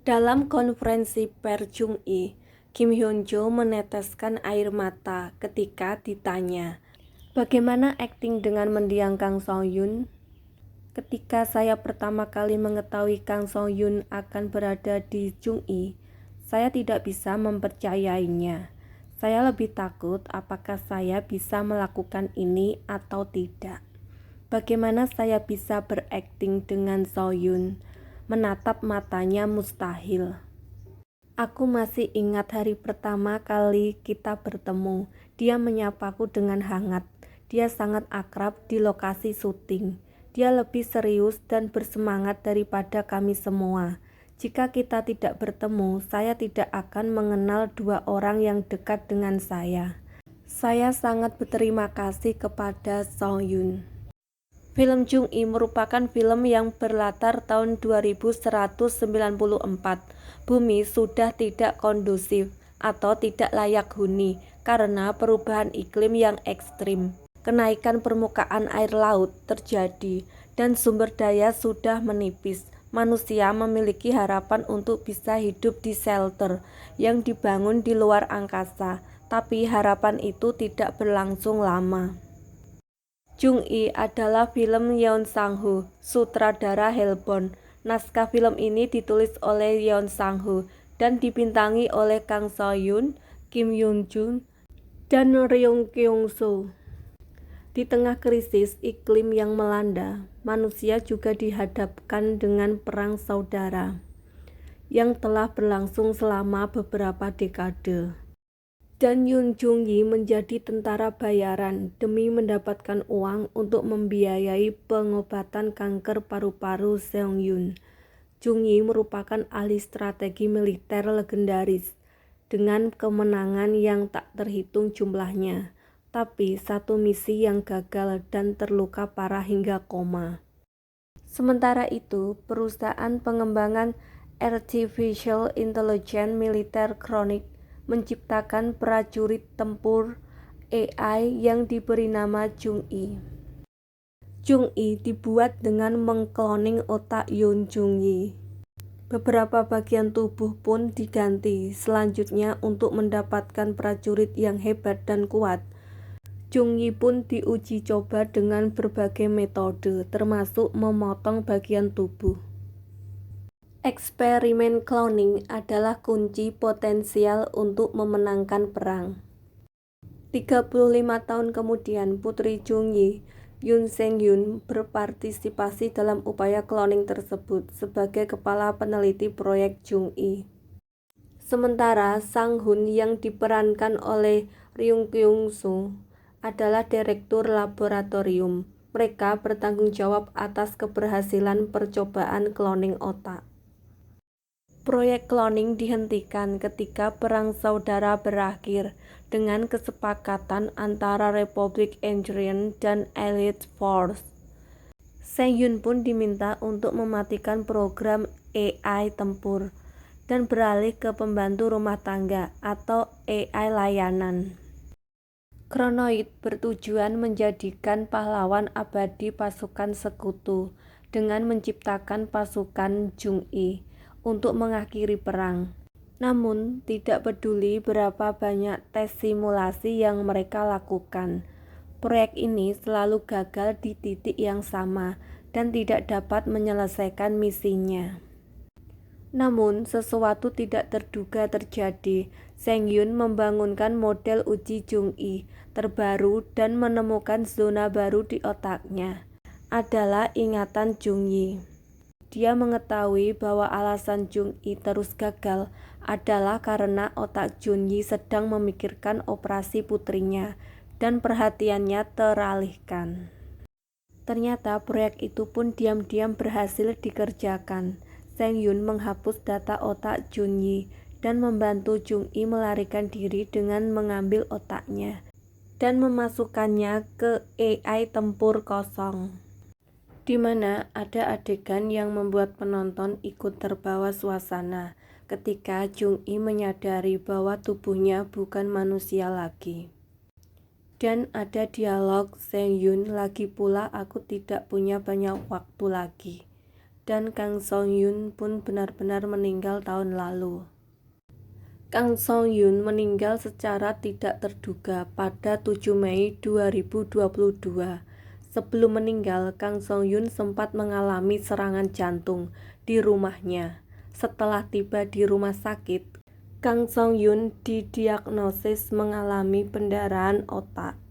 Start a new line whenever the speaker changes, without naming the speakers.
Dalam konferensi pers Jung-i, Kim Hyun-jo meneteskan air mata ketika ditanya, "Bagaimana akting dengan mendiang Kang So-hyun?" Ketika saya pertama kali mengetahui Kang So-hyun akan berada di Jung-i, saya tidak bisa mempercayainya. Saya lebih takut apakah saya bisa melakukan ini atau tidak. Bagaimana saya bisa berakting dengan So-hyun? Menatap matanya mustahil. Aku masih ingat hari pertama kali kita bertemu. Dia menyapaku dengan hangat. Dia sangat akrab di lokasi syuting. Dia lebih serius dan bersemangat daripada kami semua. Jika kita tidak bertemu, saya tidak akan mengenal dua orang yang dekat dengan saya. Saya sangat berterima kasih kepada So-hyun. Film Jung-i merupakan film yang berlatar tahun 2194. Bumi sudah tidak kondusif atau tidak layak huni karena perubahan iklim yang ekstrim. Kenaikan permukaan air laut terjadi dan sumber daya sudah menipis. Manusia memiliki harapan untuk bisa hidup di shelter yang dibangun di luar angkasa, tapi harapan itu tidak berlangsung lama. Jung-i adalah film Yeon Sang-ho, sutradara Hellbound. Naskah film ini ditulis oleh Yeon Sang-ho dan dibintangi oleh Kang So-hyun, Kim Hyun-jung, dan Ryung Kyung-soo. Di tengah krisis iklim yang melanda, manusia juga dihadapkan dengan perang saudara yang telah berlangsung selama beberapa dekade. Dan Yoon Jung-yi menjadi tentara bayaran demi mendapatkan uang untuk membiayai pengobatan kanker paru-paru Seong-yoon. Jung-yi merupakan ahli strategi militer legendaris dengan kemenangan yang tak terhitung jumlahnya, tapi satu misi yang gagal dan terluka parah hingga koma. Sementara itu, perusahaan pengembangan Artificial Intelligence Militer Chronic menciptakan prajurit tempur AI yang diberi nama Jung-i. Jung-i dibuat dengan mengkloning otak Yoon Jung-yi. Beberapa bagian tubuh pun diganti. Selanjutnya, untuk mendapatkan prajurit yang hebat dan kuat, Jung-yi pun diuji coba dengan berbagai metode, termasuk memotong bagian tubuh. Eksperimen cloning adalah kunci potensial untuk memenangkan perang. 35 tahun kemudian, putri Jung-yi, Yoon Sang-hyun, berpartisipasi dalam upaya cloning tersebut sebagai kepala peneliti proyek Jung-i. Sementara Sang-hun yang diperankan oleh Ryung Kyung-soo adalah direktur laboratorium. Mereka bertanggung jawab atas keberhasilan percobaan cloning otak. Proyek cloning dihentikan ketika Perang Saudara berakhir dengan kesepakatan antara Republik Enchirian dan Elite Force. Sang-hyun pun diminta untuk mematikan program AI tempur dan beralih ke pembantu rumah tangga atau AI layanan. Kronoid bertujuan menjadikan pahlawan abadi pasukan sekutu dengan menciptakan pasukan Jung-i untuk mengakhiri perang. Namun, tidak peduli berapa banyak tes simulasi yang mereka lakukan, proyek ini selalu gagal di titik yang sama dan tidak dapat menyelesaikan misinya. Namun, sesuatu tidak terduga terjadi. Sang-hyun membangunkan model uji Jung-i terbaru dan menemukan zona baru di otaknya. Adalah ingatan Jung-yi. Dia mengetahui bahwa alasan Jung-i terus gagal adalah karena otak Jung-yi sedang memikirkan operasi putrinya dan perhatiannya teralihkan. Ternyata proyek itu pun diam-diam berhasil dikerjakan. Sang-hyun menghapus data otak Jung-yi dan membantu Jung-i melarikan diri dengan mengambil otaknya dan memasukkannya ke AI tempur kosong, di mana ada adegan yang membuat penonton ikut terbawa suasana ketika Jung-i menyadari bahwa tubuhnya bukan manusia lagi. Dan ada dialog Sang-hyun, "Lagi pula aku tidak punya banyak waktu lagi." dan Kang Song-hyun pun benar-benar meninggal tahun lalu. Kang Song-hyun meninggal secara tidak terduga pada 7 Mei 2022. Sebelum meninggal, Kang Song-hyun sempat mengalami serangan jantung di rumahnya. Setelah tiba di rumah sakit, Kang Song-hyun didiagnosis mengalami pendarahan otak.